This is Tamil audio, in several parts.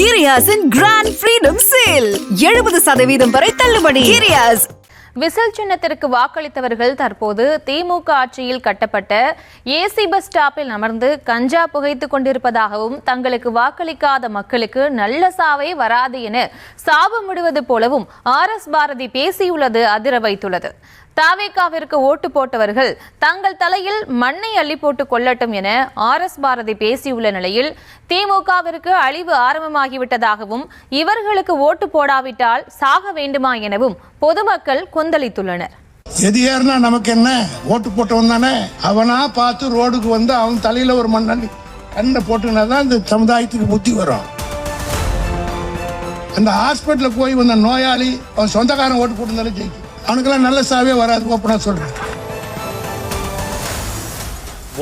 கிரியாஸின் கிராண்ட் ஃப்ரீடம் சேல் 70% வரை தள்ளுபடி. கிரியாஸ். விசில் சின்னத்திற்கு வாக்களித்தவர்கள் தற்போது திமுக ஆட்சியில் கட்டப்பட்ட ஏசி பஸ் ஸ்டாப்பில் அமர்ந்து கஞ்சா புகைத்துக் கொண்டிருப்பதாகவும் தங்களுக்கு வாக்களிக்காத மக்களுக்கு நல்ல சாவே வராது என சாபமிடுவது போலவும் RS பாரதி பேசியுள்ளது அதிர வைத்துள்ளது. தாவேகாவிற்கு ஓட்டு போட்டவர்கள் தங்கள் தலையில் மண்ணை அள்ளி போட்டுக் கொள்ளட்டும் என RS பாரதி பேசியுள்ள நிலையில் திமுகவிற்கு அழிவு ஆரம்பமாகிவிட்டதாகவும் இவர்களுக்கு ஓட்டு போடாவிட்டால் சாக வேண்டுமா எனவும் பொதுமக்கள் கொந்தளித்துள்ளனர். எது ஏறினா நமக்கு என்ன, ஓட்டு போட்டவன் தானே, அவனா பார்த்து ரோடுக்கு வந்து அவன் தலையில ஒரு மண்ணள்ளி கண்ணை போட்டுனா தான் இந்த சமுதாயத்துக்கு புத்தி வரும். அந்த ஹாஸ்பிட்டலில் போய் வந்த நோயாளி அவன் சொந்தக்காரன் ஓட்டு போட்டிருந்தாலும் ஜெயிக்கும். அவனுக்கெல்லாம் நல்ல சாவே வராது. ஓப்பனா சொல்றேன்.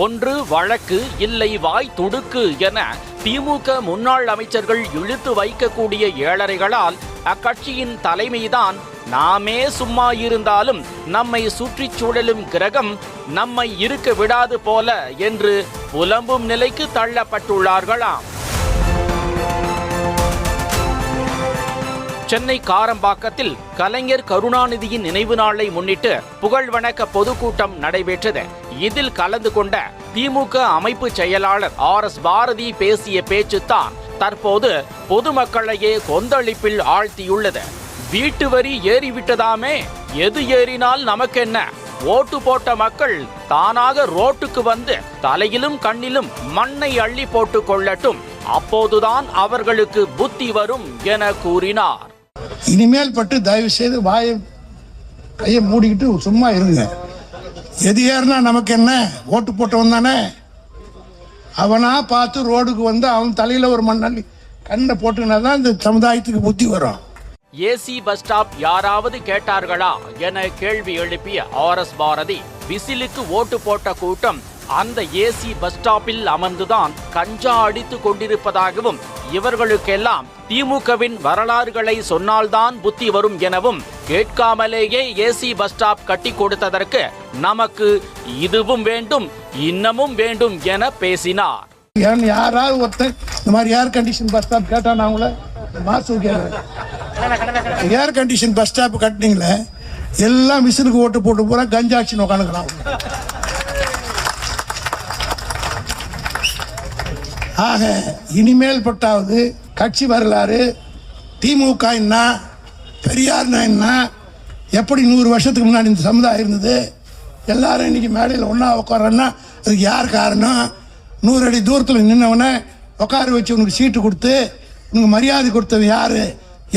ஒன்று வழக்கு இல்லை வாய் துடுக்கு என திமுக முன்னாள் அமைச்சர்கள் இழுத்து வைக்கக்கூடிய ஏழரைகளால் அக்கட்சியின் தலைமைதான் நாமே சும்மா இருந்தாலும் நம்மை சுற்றி சூழலும் கிரகம் நம்மை இருக்க விடாது போல என்று புலம்பும் நிலைக்கு தள்ளப்பட்டுள்ளார்களாம். சென்னை காரம்பாக்கத்தில் கலைஞர் கருணாநிதியின் நினைவு நாளை முன்னிட்டு புகழ் வணக்க பொதுக்கூட்டம் நடைபெற்றது. இதில் கலந்து கொண்ட திமுக அமைப்பு செயலாளர் RS பாரதி பேசிய பேச்சுத்தான் தற்போது பொதுமக்களையே கொந்தளிப்பில் ஆழ்த்தியுள்ளது. வீட்டு வரி ஏறிவிட்டதாமே, எது ஏறினால் நமக்கென்ன, ஓட்டு போட்ட மக்கள் தானாக ரோட்டுக்கு வந்து தலையிலும் கண்ணிலும் மண்ணை அள்ளி போட்டுக் கொள்ளட்டும், அப்போதுதான் அவர்களுக்கு புத்தி வரும் என கூறினார். இனிமேல் பட்டு தயவு செய்து கையை மூடிக்கிட்டு சும்மா இருங்க. எது ஏறினா நமக்கு என்ன, ஓட்டு போட்டவன் தானே, அவனா பார்த்து ரோடுக்கு வந்து அவன் தலையில ஒரு மண்ணள்ளி கண்ணை போட்டுனா தான் இந்த சமுதாயத்துக்கு புத்தி வரும். ஏசி பஸ் ஸ்டாப் யாராவது கேட்டார்களா என கேள்வி எழுப்பிய RS பாரதி, விசிலுக்கு ஓட்டு போட்ட கூட்டம் அந்த ஏசி பஸ் ஸ்டாப்பில் அமர்ந்துதான் கஞ்சா அடித்து கொண்டிருப்பதாகவும் இவர்களுக்கெல்லாம் திமுகவின் வரலாறுகளை சொன்னால்தான் புத்தி வரும் எனவும் கேட்காமலேயே ஏசி பஸ் ஸ்டாப் கட்டி கொடுத்ததற்கு நமக்கு இதுவும் வேண்டும் இன்னமும் வேண்டும் என பேசினார். யாராவது ஒருத்தர் இந்த மாதிரி ஏர் கண்டிஷன் பஸ் ஸ்டாப் கேட்டான், அவங்கள மாசு ஏர் கண்டிஷன் பஸ் ஸ்டாப் கட்டினீங்களே, எல்லாம் விசிலுக்கு ஓட்டு போட்டு போற கஞ்சாட்சி உட்காந்துக்கலாம். ஆக இனிமேல் பட்டாவது கட்சி வரலாறு, திமுக என்ன, பெரியார்னா என்ன, எப்படி 100 வருஷத்துக்கு முன்னாடி இந்த சமுதாயம் இருந்தது, எல்லாரும் இன்னைக்கு மேடையில் ஒன்றா உட்காரன்னா அதுக்கு யார் காரணம்? 100 அடி தூரத்தில் நின்னவனை உட்கார வச்சு உனக்கு சீட்டு கொடுத்து உனக்கு மரியாதை கொடுத்தவன் யாரு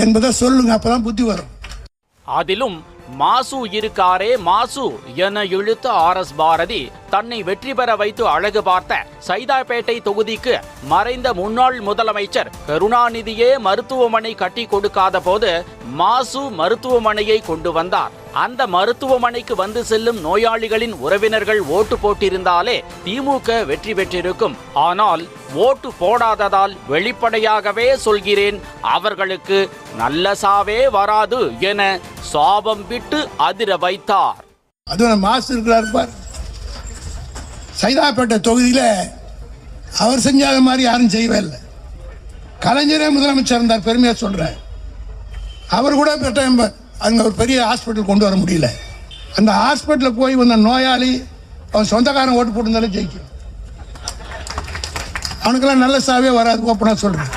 என்பதை சொல்லுங்க, அப்பதான் புத்தி வரும். அதிலும் மாசு இருக்காரே மாசு என இழுத்த RS பாரதி தன்னை வெற்றி பெற வைத்து அழகு பார்த்த சைதாப்பேட்டை தொகுதிக்கு மறைந்த முன்னாள் முதலமைச்சர் கருணாநிதியே மருத்துவமனை கட்டி கொடுக்காத போது மாசு மருத்துவமனையை கொண்டு வந்தார். அந்த மருத்துவமனைக்கு வந்து செல்லும் நோயாளிகளின் உறவினர்கள் ஓட்டு போட்டிருந்தாலே திமுக வெற்றி பெற்றிருக்கும். ஆனால் ஓட்டு போடாததால் வெளிப்படையாகவே சொல்கிறேன், அவர்களுக்கு நல்ல சாவே வராது என சாபம் விட்டு அதிர வைத்தார். அது மாசு இருக்கிறார். சைதாப்பேட்டை தொகுதியில அவர் செஞ்சாத மாதிரி யாரும் செய்யவே இல்லை. கலைஞரே முதலமைச்சர் இருந்தார், பெருமையா சொல்றேன். அவர் கூட அங்க ஒரு பெரிய ஹாஸ்பிட்டல் கொண்டு வர முடியல. அந்த ஹாஸ்பிட்டலில் போய் வந்த நோயாளி அவன் சொந்தக்காரன் ஓட்டு போட்டிருந்தாலும் ஜெயிக்கும். அவனுக்கெல்லாம் நல்ல சாவே வராது. ஓப்பனா சொல்றேன்.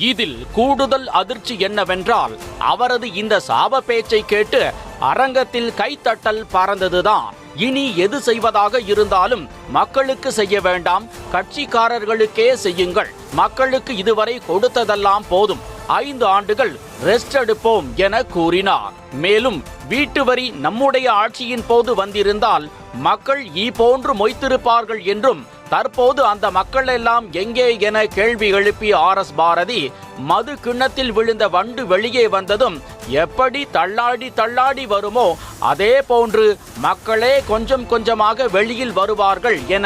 இதில் கூடுதல் அதிர்ச்சி என்னவென்றால் அவரது இந்த சாப பேச்சை கேட்டு அரங்கத்தில் கைத்தட்டல் பறந்ததுதான். இனி எது செய்வதாக இருந்தாலும் மக்களுக்கு செய்ய வேண்டாம், கட்சிக்காரர்களுக்கே செய்யுங்கள். மக்களுக்கு இதுவரை கொடுத்ததெல்லாம் போதும், 5 ஆண்டுகள் ரெஸ்ட் எடுப்போம் என கூறினார். மேலும் வீட்டு வரி நம்முடைய ஆட்சியின் போது வந்திருந்தால் மக்கள் போன்று மொய்த்திருப்பார்கள் என்றும், தற்போது அந்த மக்கள் எல்லாம் எங்கே என கேள்வி எழுப்பிய RS பாரதி, மது கிண்ணத்தில் விழுந்த வண்டு வெளியே வந்ததும் எப்படி தள்ளாடி தள்ளாடி வருமோ அதே போன்று மக்களே கொஞ்சம் கொஞ்சமாக வெளியில் வருவார்கள் என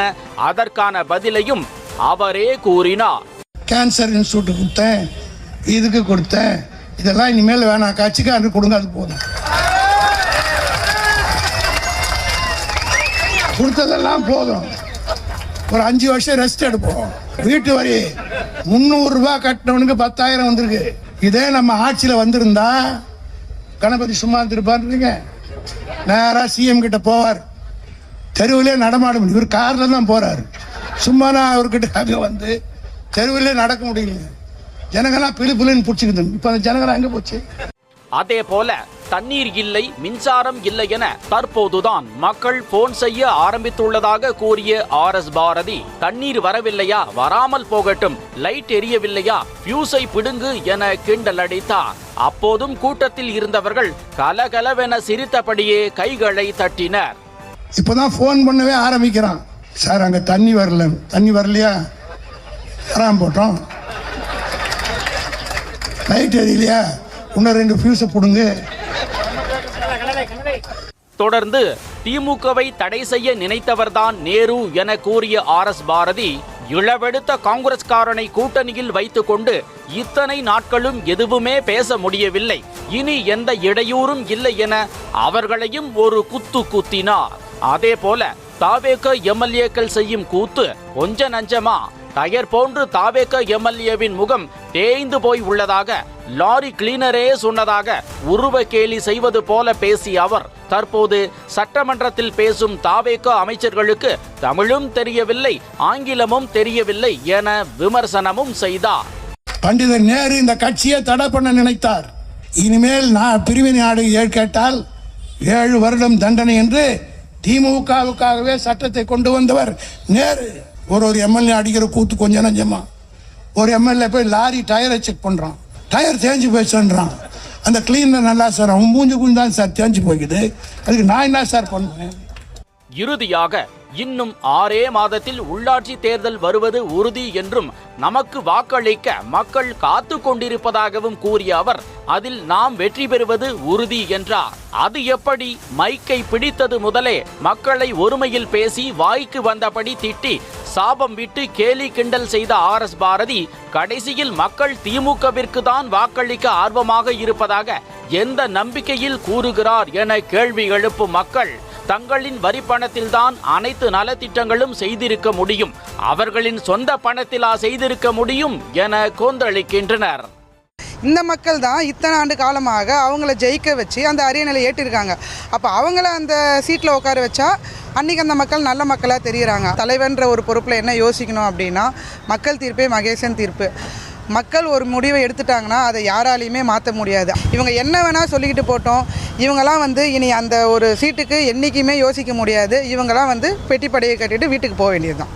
அதற்கான பதிலையும் அவரே கூறினார். கேன்சர் இன்ஸ்டியூட் கொடுத்தேன், இதுக்கு கொடுத்தேன், இதெல்லாம் இனிமேல் வேணாம், கட்சிக்காரருக்கு கொடுங்க, அது போதும். கொடுத்ததெல்லாம் போதும். ஒரு 5 வருஷம் ரெஸ்ட் எடுப்போம். வீட்டு வரி 300 ரூபாய் கட்டினவனுக்கு 10,000 வந்திருக்கு. இதே நம்ம ஆட்சியில் வந்திருந்தா கணபதி சும்மா இருந்திருப்பாருங்க. நேராக சிஎம் கிட்ட போவார், தெருவிலே நடமாட முடியும். இவர் காரில் தான் போறாரு. சும்மா நான் அவர்கிட்ட அங்கே வந்து தெருவிலே நடக்க முடியல. ஜனங்கள்லாம் பிள்ளைன்னு பிடிச்சிக்கிது. இப்போ அந்த ஜனங்களாம் எங்கே போச்சு? அதே போல தண்ணீர் இல்லை, மின்சாரம் இல்லை என தற்போதுதான் மக்கள் போன் செய்ய ஆரம்பித்துள்ளதாக கூறிய RS பாரதி, தண்ணீர் வரவில்லையா, வராமல் போகட்டும், லைட் எரியவில்லையா, பியூஸை பிடுங்கு என கிண்டல் அடித்தார். அப்போதும் கூட்டத்தில் இருந்தவர்கள் கலகலவென சிரித்தபடியே கைகளை தட்டினர். இப்போதான் போன் பண்ணவே ஆரம்பிக்கிறான். சார் அங்கே தண்ணி வரல, தண்ணி வரலையா, வராம போட்டோம். லைட் எரியலையா, இன்னும் 2 ஃபியூஸை பிடுங்க. தொடர்ந்து திமுகவை தடை செய்ய நினைத்தவர்தான் நேரு என கூறிய RS பாரதி, இளவெடுத்த காங்கிரஸ்காரனை கூட்டணியில் வைத்துக்கொண்டு இத்தனை நாட்களும் எதுவுமே பேச முடியவில்லை, இனி எந்த இடையூறும் இல்லை என அவர்களையும் ஒரு குத்து குத்தினார். அதே போல தாவேக எம்எல்ஏக்கள் செய்யும் கூத்து கொஞ்ச நஞ்சமா? டயர் போன்று தாவேக எம்எல்ஏவின் முகம் தேய்ந்து போய் உள்ளதாக லாரி கிளீனரே சொன்னதாக உருவ கேலி செய்வது போல பேசிய அவர் தற்போது சட்டமன்றத்தில் பேசும் தாவேக அமைச்சர்களுக்கு தமிழும் தெரியவில்லை, ஆங்கிலமும் தெரியவில்லை என விமர்சனமும் செய்தார். பண்டிதர் நேரு இந்த கட்சியை தடை பண்ண நினைத்தார். இனிமேல் நான் பிரிவினை நாடு கேட்டால் 7 வருடம் தண்டனை என்று திமுகவுக்காகவே சட்டத்தை கொண்டு வந்தவர் நேரு. ஒரு எம்எல்ஏ அடிக்கிற கூத்து கொஞ்சம் நஞ்சமா? ஒரு எம்எல்ஏ போய் லாரி டயரை செக் பண்றான், டயர் தேஞ்சு போயிடுச்சுன்றான். அந்த கிளீனர் நல்லா சார், அவன் மூஞ்சி குஞ்சு தான் சார் தேஞ்சு போய்க்குது, அதுக்கு நான் என்ன சார் பண்ணுவேன்? இறுதியாக இன்னும் 6 மாதத்தில் உள்ளாட்சி தேர்தல் வருவது உறுதி என்றும் நமக்கு வாக்களிக்க மக்கள் காத்து கொண்டிருப்பதாகவும் கூறிய அவர், அதில் நாம் வெற்றி பெறுவது உறுதி என்றார். அது எப்படி? மைக்கை பிடித்தது முதலே மக்களை ஒருமையில் பேசி வாய்க்கு வந்தபடி திட்டி சாபம் விட்டு கேலி கிண்டல் செய்த RS பாரதி கடைசியில் மக்கள் திமுகவிற்கு தான் வாக்களிக்க ஆர்வமாக இருப்பதாக எந்த நம்பிக்கையில் கூறுகிறார் என கேள்வி எழுப்பும் மக்கள், தங்களின் வரி பணத்தில்தான் அனைத்து நலத்திட்டங்களும் செய்திருக்க முடியும், அவர்களின் சொந்த பணத்திலா செய்திருக்க முடியும் என கொந்தளிக்கின்றனர். இந்த மக்கள் தான் இத்தனை ஆண்டு காலமாக அவங்கள ஜெயிக்க வச்சு அந்த அரியணையை ஏற்றிருக்காங்க. அப்போ அவங்கள அந்த சீட்டில் உட்கார வச்சா அன்றைக்கி அந்த மக்கள் நல்ல மக்களாக தெரியுறாங்க. தலைவன்ற ஒரு பொறுப்பில் என்ன யோசிக்கணும் அப்படின்னா, மக்கள் தீர்ப்பே மகேசன் தீர்ப்பு. மக்கள் ஒரு முடிவை எடுத்துட்டாங்கன்னா அதை யாராலையுமே மாற்ற முடியாது. இவங்க என்ன வேணால் சொல்லிக்கிட்டு போட்டோம், இவங்கெல்லாம் இனி அந்த ஒரு சீட்டுக்கு என்றைக்குமே யோசிக்க முடியாது. இவங்கெல்லாம் பெட்டிப்படையை கட்டிட்டு வீட்டுக்கு போக வேண்டியதுதான்.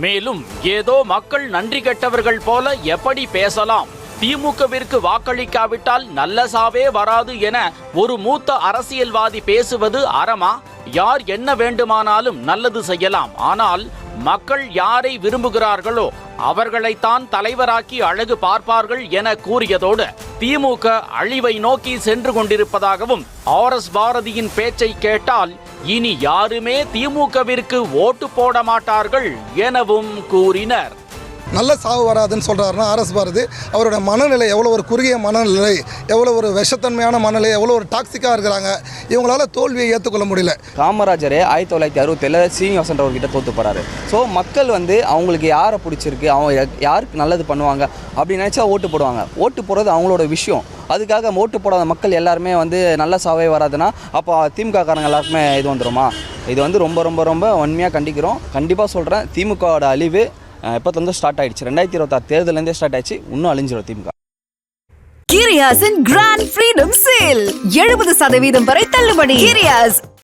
மேலும் ஏதோ மக்கள் நன்றி கெட்டவர்கள் போல எப்படி பேசலாம், திமுகவிற்கு வாக்களிக்காவிட்டால் நல்ல சாவே வராது என ஒரு மூத்த அரசியல்வாதி பேசுவது அறமா? யார் என்ன வேண்டுமானாலும் நல்லது செய்யலாம், ஆனால் மக்கள் யாரை விரும்புகிறார்களோ அவர்களைத்தான் தலைவராக்கி அழகு பார்ப்பார்கள் என கூறியதோடு திமுக அழிவை நோக்கி சென்று கொண்டிருப்பதாகவும் RS பாரதியின் பேச்சை கேட்டால் இனி யாருமே திமுகவிற்கு ஓட்டு போட மாட்டார்கள் எனவும் கூறினர். நல்ல சாவு வராதுன்னு சொல்கிறாருன்னா RS பாரதி அவரோட மனநிலை எவ்வளோ ஒரு குறுகிய மனநிலை, எவ்வளோ ஒரு விஷத்தன்மையான மனநிலை, எவ்வளோ ஒரு டாக்ஸிக்காக இருக்கிறாங்க. இவங்களால தோல்வியை ஏற்றுக்கொள்ள முடியல. காமராஜரே 1967 சீனிவாசன் அவர்கிட்ட தோற்று போகிறாரு. ஸோ மக்கள் அவங்களுக்கு யாரை பிடிச்சிருக்கு, அவங்க யாருக்கு நல்லது பண்ணுவாங்க அப்படின்னு நினச்சா ஓட்டு போடுவாங்க. ஓட்டு போடுறது அவங்களோட விஷயம். அதுக்காக ஓட்டு போடாத மக்கள் எல்லாருமே நல்ல சாவே வராதுன்னா அப்போ திமுக காரங்க எல்லாருக்குமே இது வந்துடுமா? இது ரொம்ப ரொம்ப ரொம்ப வன்மையாக கண்டிக்கிறோம். கண்டிப்பாக சொல்கிறேன், திமுகவோட அழிவு இப்போ ஸ்டார்ட் ஆயிடுச்சு. 2026 தேர்தலேருந்தே ஸ்டார்ட் ஆயிடுச்சு. இன்னும் அழிஞ்சிடும் திமுக. கிரியாஸின் கிராண்ட் ஃப்ரீடம் சேல் 70% வரை தள்ளுபடி. கிரியாஸ்